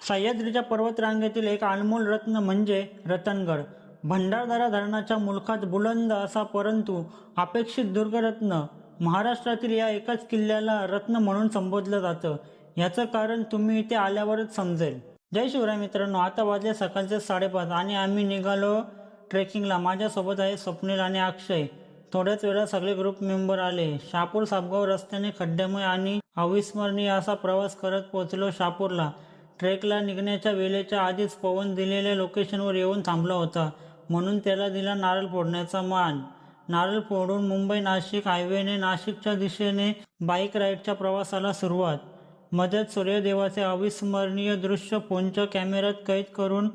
सह्याद्रीच्या पर्वतरांगेतील एक अनमोल रत्न म्हणजे रतनगड. भंडारदरा धरणाच्या मुलखात बुलंद असा परंतु अपेक्षित दुर्गरत्न महाराष्ट्रातील या एकाच किल्ल्याला रत्न म्हणून संबोधलं जातं. याचं कारण तुम्ही इथे आल्यावरच समजेल. जय शिवराय मित्रांनो, आता वाजले सकाळचे 5:30 आणि आम्ही निघालो ट्रेकिंगला. माझ्यासोबत आहे स्वप्नील आणि अक्षय. थोड्याच वेळात सगळे ग्रुप मेंबर आले. शहापूर सापगाव रस्त्याने खड्ड्यामय आणि अविस्मरणीय असा प्रवास करत पोहोचलो शहापूरला. ट्रेकला निघण्याच्या वेळेच्या आधीच पवन दिलेल्या लोकेशनवर येऊन थांबला होता, म्हणून त्याला दिला नारळ फोडण्याचा मान. नारळ फोडून मुंबई नाशिक हायवेने नाशिकच्या दिशेने बाईक राईडच्या प्रवासाला सुरुवात. मध्येच सूर्यदेवाचे अविस्मरणीय दृश्य फोनच्या कॅमेऱ्यात कैद करून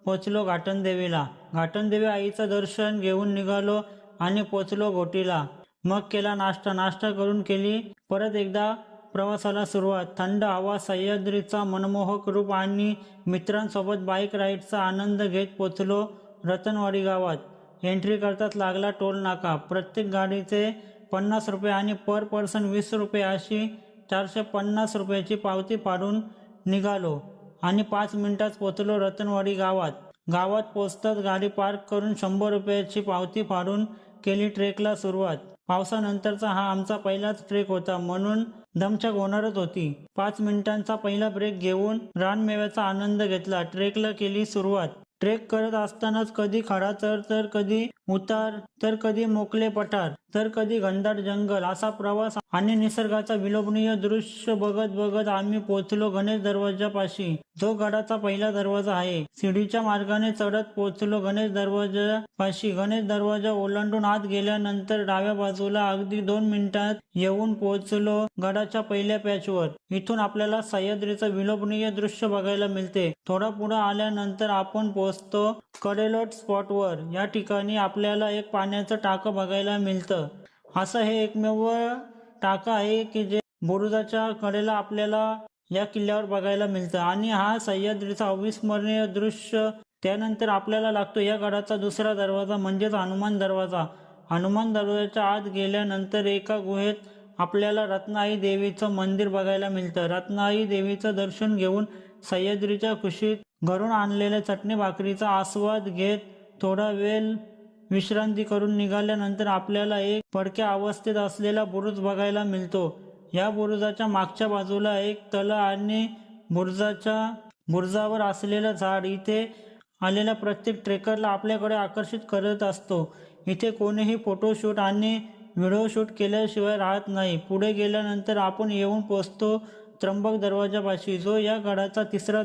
पोचलो घाटनदेवीला. घाटनदेवी आईचं दर्शन घेऊन निघालो आणि पोचलो घोटीला. मग केला नाश्ता करून केली परत एकदा प्रवासाला सुरुवात. थंड हवा, सह्याद्रीचा मनमोहक रूप आणि मित्रांसोबत बाईक राईडचा आनंद घेत पोचलो रतनवाडी गावात. एंट्री करताच लागला टोल नाका. प्रत्येक गाडीचे 50 रुपये आणि पर पर्सन 20 रुपये अशी 450 रुपयाची पावती फाडून निघालो आणि 5 मिनिटात पोचलो रतनवाडी गावात. गावात पोचताच गाडी पार्क करून 100 रुपयाची पावती फाडून केली ट्रेकला सुरुवात. पावसानंतरचा हा आमचा पहिलाच ट्रेक होता, म्हणून दमछाक होणारच होती. 5 मिनिटांचा पहिला ब्रेक घेऊन रानमेव्याचा आनंद घेतला. ट्रेकला केली सुरुवात. ट्रेक करत असतानाच कधी खडाचर, तर कधी उतार, तर कधी मोकळे पठार, तर कधी घनदाट जंगल असा प्रवास आणि निसर्गाचा विलोभनीय दृश्य बघत बघत आम्ही पोहोचलो गणेश दरवाजापाशी, जो गडाचा पहिला दरवाजा आहे. शिडीच्या मार्गाने चढत पोहोचलो गणेश दरवाजापाशी. गणेश दरवाजा ओलांडून आत गेल्यानंतर डाव्या बाजूला अगदी 2 मिनिटात येऊन पोहोचलो गडाच्या पहिल्या पॅचवर. इथून आपल्याला सह्याद्रीचं विलोभनीय दृश्य बघायला मिळते. थोडा पुढे आल्यानंतर आपण पोहोचतो कडेलोट स्पॉटवर. या ठिकाणी आपल्याला एक पाण्याचं टाकं बघायला मिळतं. असं हे एकमेव टाकं आहे की जे बुरुजाच्या कडेला आपल्याला या किल्ल्यावर बघायला मिळतं आणि हा सह्याद्रीचा अविस्मरणीय दृश्य. त्यानंतर आपल्याला लागतो या गडाचा दुसरा दरवाजा म्हणजेच हनुमान दरवाजा. हनुमान दरवाजाच्या आत गेल्यानंतर एका गुहेत आपल्याला रत्नाई देवीचं मंदिर बघायला मिळतं. रत्नाई देवीचं दर्शन घेऊन सह्याद्रीच्या कुशीत घरून आणलेल्या चटणी भाकरीचा आस्वाद घेत थोडा वेळ विश्रांती करून निघाल्यानंतर आपल्याला एक पडक्या अवस्थेत असलेला बुरुज बघायला मिळतो. या बुरुजाच्या मागच्या बाजूला एक तळ आणि बुरुजावर असलेलं झाड इथे आलेल्या प्रत्येक ट्रेकरला आपल्याकडे आकर्षित करत असतो. इथे कोणीही फोटोशूट आणि व्हिडिओ शूट केल्याशिवाय राहत नाही. पुढे गेल्यानंतर आपण येऊन पोचतो त्र्यंबक दरवाजापाशी, जो या गडाचा तिसरा